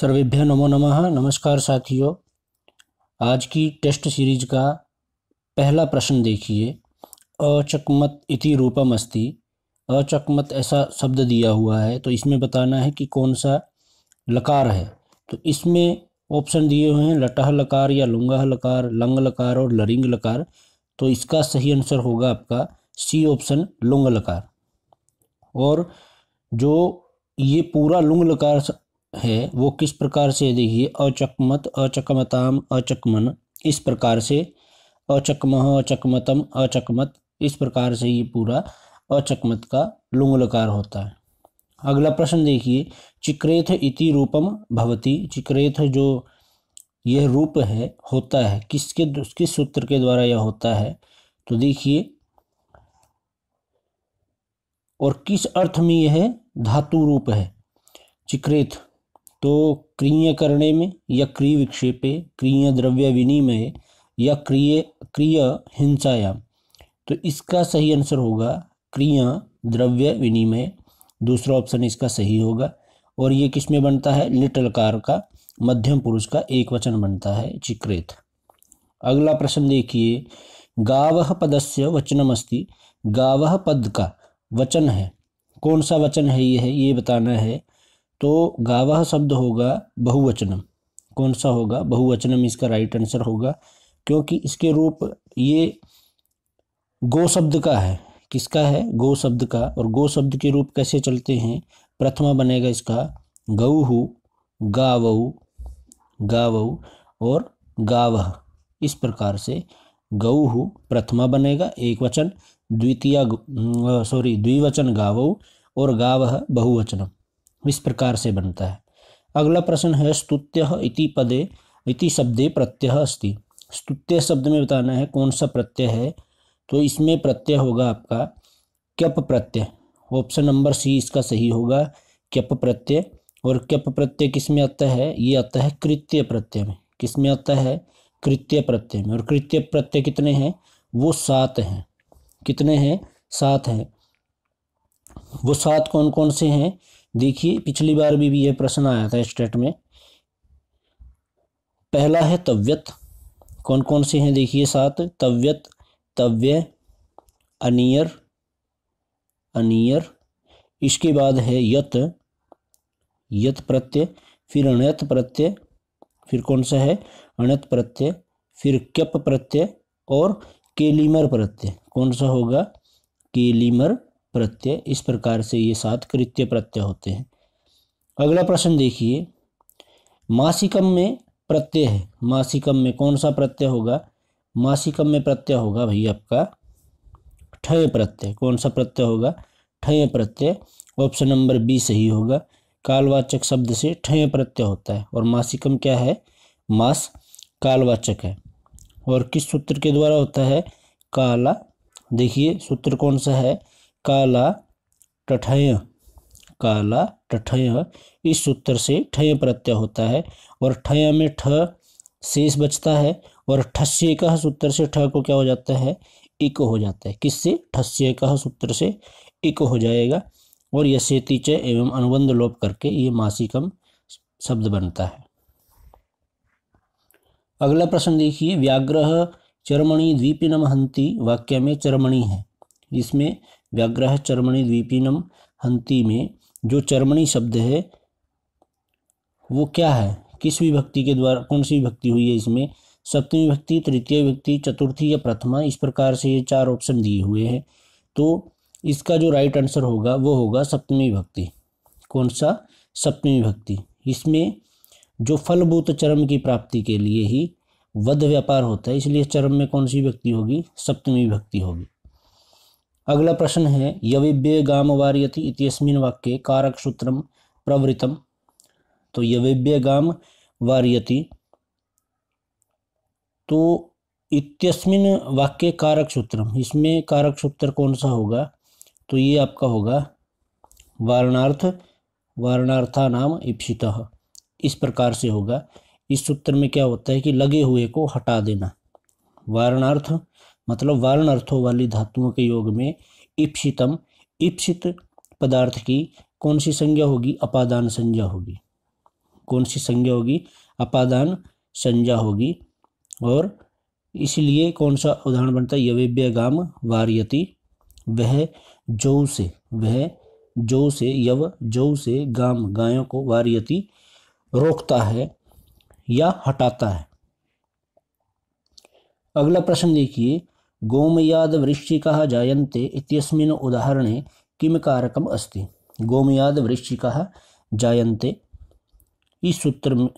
सर्वेभ्यः नमो नमः। नमस्कार साथियों, आज की टेस्ट सीरीज का पहला प्रश्न देखिए। अचकमत इति रूपम अस्ति। अचकमत ऐसा शब्द दिया हुआ है, तो इसमें बताना है कि कौन सा लकार है। तो इसमें ऑप्शन दिए हुए हैं लटह लकार या लुंगह लकार, लंग लकार और लरिंग लकार। तो इसका सही आंसर होगा आपका सी ऑप्शन, लुंग लकार। और जो ये पूरा लुंग लकार है वो किस प्रकार से, देखिए, अचकमत, अचकमताम, अचकमन, इस प्रकार से, अचकमह, अचकमतम, अचकमत, इस प्रकार से ये पूरा अचकमत का लुंग लकार होता है। अगला प्रश्न देखिए, चिक्रेथ इति रूपम भवति। चिक्रेथ जो यह रूप है होता है किस सूत्र के द्वारा यह होता है, तो देखिए, और किस अर्थ में यह धातु रूप है चिक्रेथ। तो क्रिय करने में या क्रिय विक्षेपे, क्रिय द्रव्य विनिमय या क्रिय हिंसायाम। तो इसका सही आंसर होगा क्रिय द्रव्य विनिमय, दूसरा ऑप्शन इसका सही होगा। और ये किस में बनता है, लिट लकार का मध्यम पुरुष का एक वचन बनता है चिक्रेथ। अगला प्रश्न देखिए, गावः पदस्य वचनमस्ति। गावः पद का वचन है, कौन सा वचन है ये बताना है। तो गावः शब्द होगा बहुवचनम। कौन सा होगा, बहुवचनम इसका राइट आंसर होगा, क्योंकि इसके रूप ये गो शब्द का है। किसका है, गो शब्द का। और गो शब्द के रूप कैसे चलते हैं, प्रथमा बनेगा इसका गौहु, गावऊ, गावऊ और गावः, इस प्रकार से गौहु प्रथमा बनेगा एक वचन, द्विवचन गावऊ और गावः बहुवचनम, इस प्रकार से बनता है। अगला प्रश्न है, स्तुत्यः इति पदे इति शब्दे प्रत्यय अस्ति। स्तुत्य शब्द में बताना है कौन सा प्रत्यय है। तो इसमें प्रत्यय होगा आपका क्यप प्रत्यय। ऑप्शन नंबर सी इसका सही होगा, क्यप प्रत्यय। और क्यप प्रत्यय किस में आता है, ये आता है कृत्य प्रत्यय में। किस में आता है, कृत्य प्रत्यय में। और कृत्य प्रत्यय कितने हैं, वो 7 हैं। कितने हैं, 7 हैं। वो 7 कौन कौन से हैं, देखिए, पिछली बार भी यह प्रश्न आया था स्टेट में। पहला है तव्यत। कौन कौन से हैं, देखिए 7, तव्यत, तव्य, अनियर, अनियर। इसके बाद है यत, यत प्रत्यय, फिर अण्यत प्रत्यय, फिर कौन सा है, अण्यत प्रत्यय, फिर क्यप प्रत्यय और केलिमर प्रत्यय। कौन सा होगा, केलिमर प्रत्यय। इस प्रकार से ये 7 कृत्य प्रत्यय होते हैं। अगला प्रश्न देखिए, मासिकम में प्रत्यय है। मासिकम में कौन सा प्रत्यय होगा, मासिकम में प्रत्यय होगा भाई आपका ठय प्रत्यय। कौन सा प्रत्यय होगा, ठय प्रत्यय। ऑप्शन नंबर बी सही होगा। कालवाचक शब्द से ठय प्रत्यय होता है, और मासिकम क्या है, मास कालवाचक है। और किस सूत्र के द्वारा होता है, काला। देखिए सूत्र कौन सा है, काला टठय, काला टठय, इस सूत्र से ठय प्रत्यय होता है। और ठय में ठ शेष बचता है, और ठस्य का सूत्र से ठ को क्या हो जाता है, इक हो जाता है। किससे, ठस्य का सूत्र से इक हो जाएगा। और यसेति च एवं अनुबंध लोप करके ये मासिकम शब्द बनता है। अगला प्रश्न देखिए, व्याघ्रः चर्मणि द्विपिनम हंति। वाक्य में चर्मणि है, इसमें व्याघ्रः चर्मणि द्विपिनम हंति में जो चर्मणि शब्द है वो क्या है, किस विभक्ति के द्वारा, कौन सी विभक्ति हुई है इसमें, सप्तमी विभक्ति, तृतीय विभक्ति, चतुर्थी या प्रथमा। इस प्रकार से ये 4 ऑप्शन दिए हुए हैं। तो इसका जो राइट आंसर होगा वो होगा सप्तमी विभक्ति। कौन सा, सप्तमी विभक्ति। इसमें जो फलभूत चरम की प्राप्ति के लिए ही वध व्यापार होता है, इसलिए चरम में कौन सी विभक्ति होगी, सप्तमी विभक्ति होगी। अगला प्रश्न है, यविव्य गाम वार्यति इत्यस्मिन् वाक्ये कारक सूत्रम प्रवृत्तम। तो यविव्य गाम वार्यति, तो इत्यस्मिन् वाक्ये कारक सूत्रम, इसमें कारक सूत्र कौन सा होगा, तो ये आपका होगा वारणार्थ, वारणार्था नाम इप्सितः, इस प्रकार से होगा। इस सूत्र में क्या होता है कि लगे हुए को हटा देना। वारणार्थ मतलब वारण अर्थों वाली धातुओं के योग में इप्सितम, इप्सित पदार्थ की कौन सी संज्ञा होगी, अपादान संज्ञा होगी। कौन सी संज्ञा होगी, अपादान संज्ञा होगी। और इसलिए कौन सा उदाहरण बनता है, यवेभ्य गाम वारयति, वह जौ से यव जौ से गाम गायों को वारयति रोकता है या हटाता है। अगला प्रश्न देखिए, गोमयाद वृश्चिकाः जायन्ते इत्यस्मिन् उदाहरणे किम कारकम अस्ति। गोमयाद वृश्चिकाः जायन्ते, इस सूत्र में,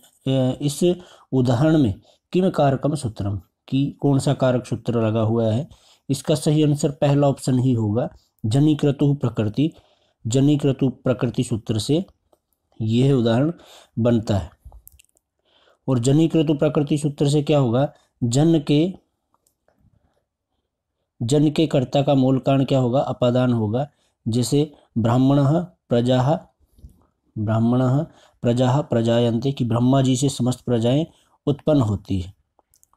इस उदाहरण में किम कारकम सूत्रम की कौन सा कारक सूत्र लगा हुआ है। इसका सही आंसर पहला ऑप्शन ही होगा, जनिक्रतु प्रकृति। जनिक्रतु प्रकृति सूत्र से यह उदाहरण बनता है। और जनिक्रतु प्रकृति सूत्र से क्या होगा, जन के कर्ता का मूल कारण क्या होगा, अपादान होगा। जैसे ब्राह्मणः प्रजाः प्रजायन्ते, कि ब्रह्मा जी से समस्त प्रजाएं उत्पन्न होती है।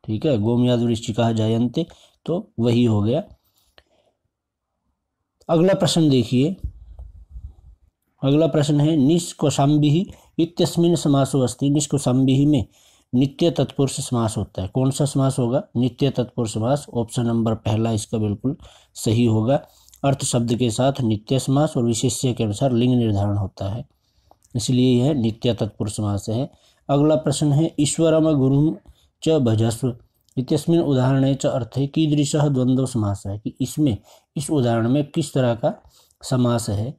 ठीक है, गोमयाद वृश्चिकाः जायन्ते, तो वही हो गया। अगला प्रश्न देखिए, अगला प्रश्न है निष्कौशाम्बिः इत्यस्मिन् समासो अस्ति। निष्कौशाम्बिः में नित्य तत्पुरुष समास होता है। कौन सा समास होगा, नित्य तत्पुरुष समास। ऑप्शन नंबर पहला इसका बिल्कुल सही होगा। अर्थ शब्द के साथ नित्य समास और विशेष्य के अनुसार लिंग निर्धारण होता है, इसलिए यह नित्य तत्पुरुष समास है। अगला प्रश्न है ईश्वरम गुरुं च भजस्व इत्यस्मिन् उदाहरणे च अर्थे कीदृशः द्वंद्व समास है, कि इसमें, इस उदाहरण में किस तरह का समास है,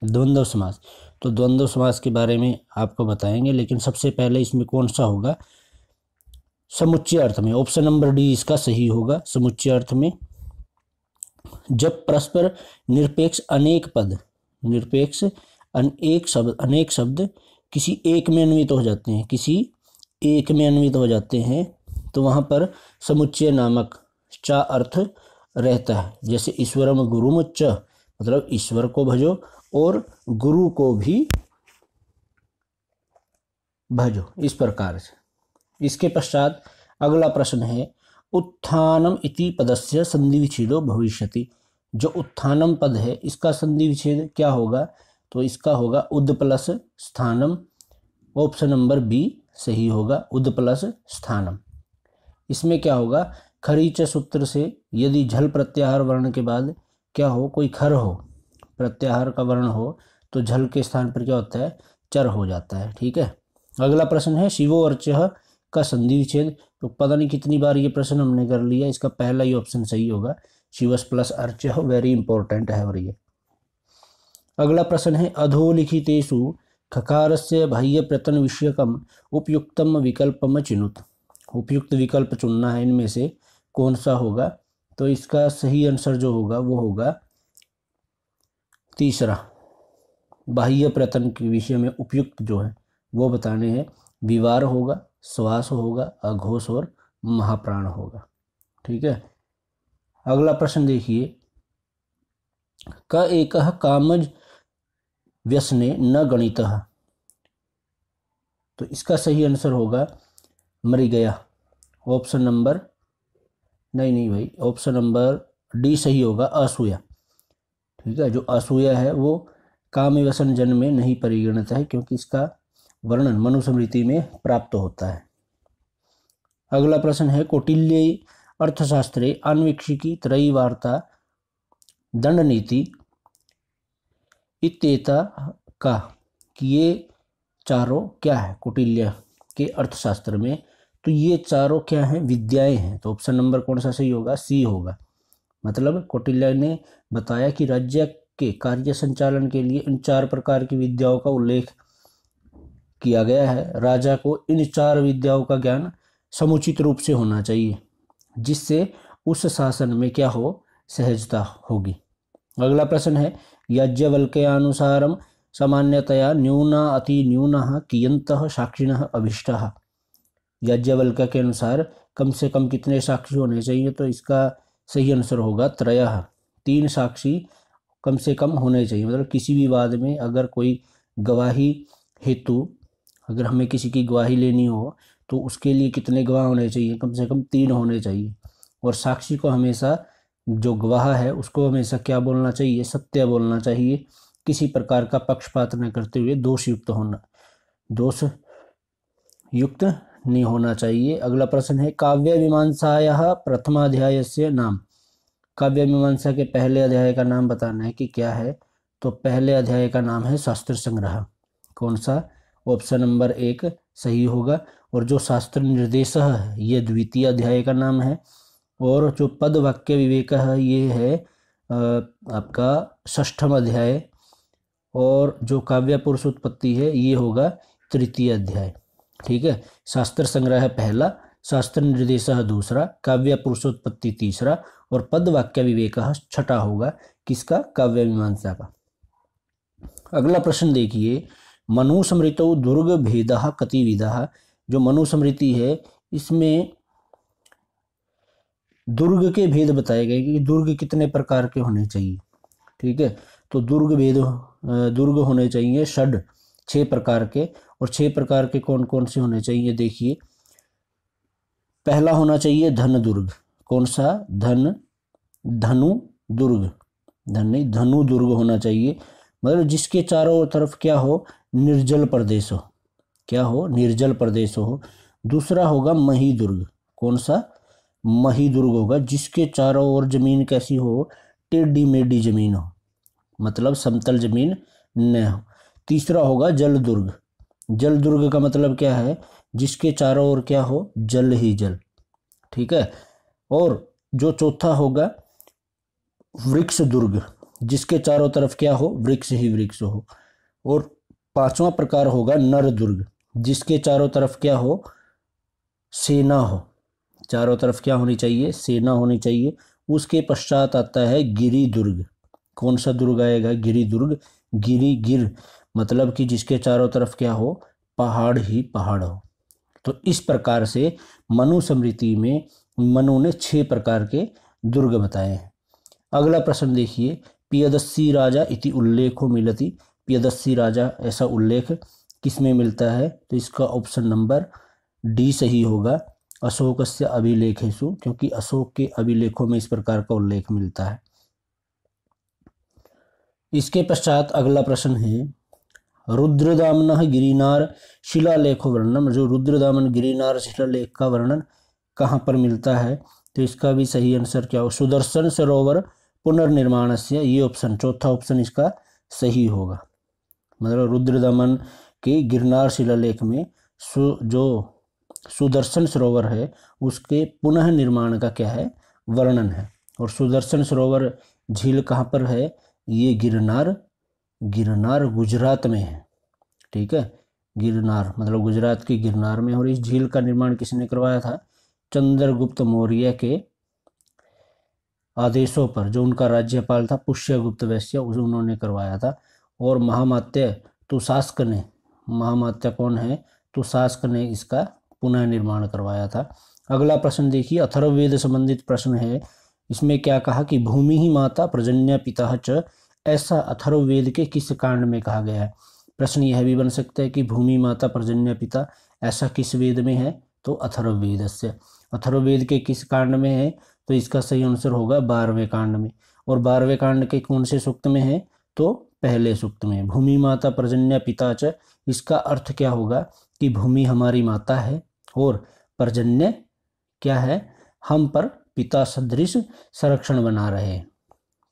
द्वंद्व समास। तो द्वंद्व समास के बारे में आपको बताएंगे, लेकिन सबसे पहले इसमें कौन सा होगा, समुच्चय अर्थ में। ऑप्शन नंबर डी इसका सही होगा। समुच्चय अर्थ में जब परस्पर निरपेक्ष अनेक पद, निरपेक्ष अनेक शब्द किसी एक में अन्वित हो जाते हैं, किसी एक में अन्वित हो जाते हैं, तो वहाँ पर समुच्चय नामक चा अर्थ रहता है। जैसे ईश्वरम गुरुम च, मतलब ईश्वर को भजो और गुरु को भी भजो, इस प्रकार से। इसके पश्चात अगला प्रश्न है उत्थानम इति पदस्य संधि विच्छेदो भविष्यति। जो उत्थानम पद है, इसका संधि विच्छेद क्या होगा, तो इसका होगा उद प्लस स्थानम। ऑप्शन नंबर बी सही होगा, उद प्लस स्थानम। इसमें क्या होगा, खरीच सूत्र से यदि झल प्रत्याहार वर्ण के बाद क्या हो, कोई खर हो, प्रत्याहार का वर्ण हो, तो झल के स्थान पर क्या होता है, चर हो जाता है। ठीक है। अगला प्रश्न है शिवो अर्चः का संधि विच्छेद। तो पता नहीं कितनी बार ये प्रश्न हमने कर लिया, इसका पहला ही ऑप्शन सही होगा, शिवस प्लस अर्चः, वेरी इंपॉर्टेंट है। और ये अगला प्रश्न है अधोलिखितेषु खकारस्य बाह्य प्रत्यन विषयकम उपयुक्तम विकल्पम चिनुत। उपयुक्त विकल्प चुनना है, इनमें से कौन सा होगा। तो इसका सही आंसर जो होगा वो होगा तीसरा, बाह्य प्रत्यन के विषय में उपयुक्त जो है वो बताने हैं। विवार होगा, श्वास होगा, अघोष और महाप्राण होगा। ठीक है। अगला प्रश्न देखिए, क एकः कामज व्यसने न गणितः। तो इसका सही आंसर होगा मृगया। ऑप्शन नंबर नहीं भाई, ऑप्शन नंबर डी सही होगा, असूया। ठीक है, जो असूया है वो काम व्यसन जन में नहीं परिगणित है, क्योंकि इसका वर्णन मनुस्मृति में प्राप्त होता है। अगला प्रश्न है कौटिल्य अर्थशास्त्रे आन्वीक्षिकी त्रयी वार्ता दंड नीति इत्येता का, कि ये चारों क्या है कौटिल्य के अर्थशास्त्र में। तो ये चारों क्या हैं, विद्याएं हैं। तो ऑप्शन नंबर कौन सा सही होगा, सी होगा। मतलब कौटिल्य ने बताया कि राज्य के कार्य संचालन के लिए इन 4 प्रकार की विद्याओं का उल्लेख किया गया है। राजा को इन 4 विद्याओं का ज्ञान समुचित रूप से होना चाहिए, जिससे उस शासन में क्या हो, सहजता होगी। अगला प्रश्न है याज्ञवल्क्यानुसारम सामान्यतया न्यूना अति न्यूनः कियन्तः साक्षिणः अभिष्टः। याज्ञवल्क्य के अनुसार कम से कम कितने साक्षी होने चाहिए। तो इसका सही आंसर होगा त्रयः, 3 साक्षी कम से कम होने चाहिए। मतलब किसी भी वाद में अगर कोई गवाही हेतु, अगर हमें किसी की गवाही लेनी हो तो उसके लिए कितने गवाह होने चाहिए, कम से कम 3 होने चाहिए। और साक्षी को हमेशा, जो गवाह है उसको हमेशा क्या बोलना चाहिए, सत्य बोलना चाहिए, किसी प्रकार का पक्षपात न करते हुए दोषयुक्त होना, दोष युक्त नहीं होना चाहिए। अगला प्रश्न है काव्य मीमांसायाः प्रथमाध्यायस्य नाम। काव्य मीमांसा के पहले अध्याय का नाम बताना है कि क्या है। तो पहले अध्याय का नाम है शास्त्र संग्रह। कौन सा? ऑप्शन नंबर 1 सही होगा। और जो शास्त्र निर्देश है ये द्वितीय अध्याय का नाम है। और जो पद वाक्य विवेक है ये है आपका षष्ठम अध्याय। और जो काव्य पुरुष उत्पत्ति है ये होगा तृतीय अध्याय। ठीक है, शास्त्र संग्रह पहला, शास्त्र निर्देश दूसरा, काव्य पुरुषोत्पत्ति तीसरा और पद वाक्य विवेक छठा होगा। किसका? काव्य मीमांसा का। अगला प्रश्न देखिए, मनुस्मृतौ दुर्ग भेदः कति विधः। जो मनुस्मृति है इसमें दुर्ग के भेद बताए गए कि दुर्ग कितने प्रकार के होने चाहिए। ठीक है, तो दुर्ग होने चाहिए 6 प्रकार के। और 6 प्रकार के कौन कौन से होने चाहिए देखिए। पहला होना चाहिए धन दुर्ग। कौन सा? धनु दुर्ग, धन नहीं, धनु दुर्ग होना चाहिए। मतलब जिसके चारों तरफ क्या हो? निर्जल प्रदेश हो। क्या हो? निर्जल प्रदेश हो। दूसरा होगा मही दुर्ग। कौन सा? मही दुर्ग होगा जिसके चारों ओर जमीन कैसी हो? टेढ़ी मेढ़ी जमीन हो, मतलब समतल जमीन न हो। तीसरा होगा जल दुर्ग। जल दुर्ग का मतलब क्या है? जिसके चारों ओर क्या हो? जल ही जल। ठीक है। और जो चौथा होगा वृक्ष दुर्ग, जिसके चारों तरफ क्या हो? वृक्ष ही वृक्ष हो। और पांचवा प्रकार होगा नर दुर्ग, जिसके चारों तरफ क्या हो? सेना हो। चारों तरफ क्या होनी चाहिए? सेना होनी चाहिए। उसके पश्चात आता है गिरि दुर्ग। कौन सा दुर्ग आएगा? गिरि दुर्ग। गिर मतलब कि जिसके चारों तरफ क्या हो? पहाड़ ही पहाड़ हो। तो इस प्रकार से मनुस्मृति में मनु ने 6 प्रकार के दुर्ग बताए हैं। अगला प्रश्न देखिए, पियदस्सी राजा इति उल्लेखो मिलति। पियदस्सी राजा ऐसा उल्लेख किसमें मिलता है? तो इसका ऑप्शन नंबर डी सही होगा, अशोकस्य अभिलेखेषु, क्योंकि अशोक के अभिलेखों में इस प्रकार का उल्लेख मिलता है। इसके पश्चात अगला प्रश्न है, रुद्रदामन गिरिनार शिलालेख वर्णन। जो रुद्रदामन गिरिनार शिलालेख का वर्णन कहाँ पर मिलता है? तो इसका भी सही आंसर क्या हो? सुदर्शन सरोवर पुनर्निर्माण से। ये ऑप्शन, चौथा ऑप्शन इसका सही होगा। मतलब रुद्रदामन के गिरनार शिलालेख में जो सुदर्शन सरोवर है उसके पुनः निर्माण का क्या है? वर्णन है। और सुदर्शन सरोवर झील कहाँ पर है? ये गिरनार गुजरात में है। ठीक है, गिरनार मतलब गुजरात के गिरनार में। और इस झील का निर्माण किसने करवाया था? चंद्रगुप्त मौर्य के आदेशों पर, जो उनका राज्यपाल था पुष्यगुप्त वैश्य, उन्होंने करवाया था। और महामात्य तुशास्क ने, महामात्य कौन है? तुशास्क ने इसका पुनः निर्माण करवाया था। अगला प्रश्न देखिए, अथर्ववेद संबंधित प्रश्न है। इसमें क्या कहा कि भूमि ही माता पर्जन्य पिता च, ऐसा अथर्ववेद के किस कांड में कहा गया है? प्रश्न यह भी बन सकता है कि भूमि माता पर्जन्य पिता ऐसा किस वेद में है? तो अथर्ववेद से। अथर्ववेद के किस कांड में है? तो इसका सही आंसर होगा 12वें कांड में। और 12वें कांड के कौन से सूक्त में है? तो पहले सूक्त में। भूमि माता पर्जन्य पिता च, इसका अर्थ क्या होगा कि भूमि हमारी माता है और पर्जन्य क्या है? हम पर पिता सदृश संरक्षण बना रहे हैं।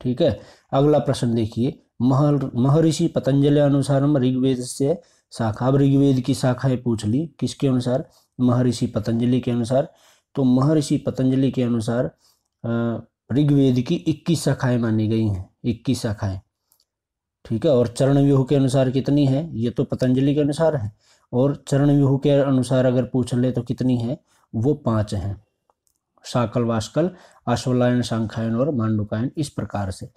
ठीक है। अगला प्रश्न देखिए, महर्षि पतंजलि अनुसार ऋग्वेद से शाखा। अब ऋग्वेद की शाखाएं पूछ ली, किसके अनुसार? महर्षि पतंजलि के अनुसार। तो महर्षि पतंजलि के अनुसार ऋग्वेद की 21 शाखाएं मानी गई हैं, 21 शाखाएं। ठीक है। और चरण व्यूह के अनुसार कितनी है? ये तो पतंजलि के अनुसार है। और चरण व्यूह के अनुसार अगर पूछ ले तो कितनी है? वो 5 हैं, शाकल वास्कल आश्वलायन सांख्यायन और मांडुकायन, इस प्रकार से।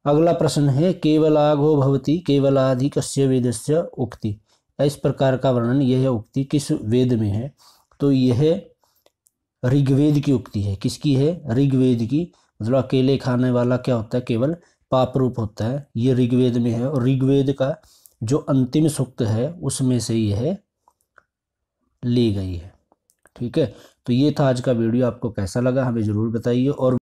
अगला प्रश्न है, केवलाघो भवति केवलाधि कस्य वेदस्य उक्ति। इस प्रकार का वर्णन, यह उक्ति किस वेद में है? तो यह ऋग्वेद की उक्ति है। किसकी है? ऋग्वेद की। मतलब अकेले खाने वाला क्या होता है? केवल पाप रूप होता है। ये ऋग्वेद में है। और ऋग्वेद का जो अंतिम सूक्त है उसमें से यह ली गई है। ठीक है। तो ये था आज का वीडियो। आपको कैसा लगा हमें ज़रूर बताइए। और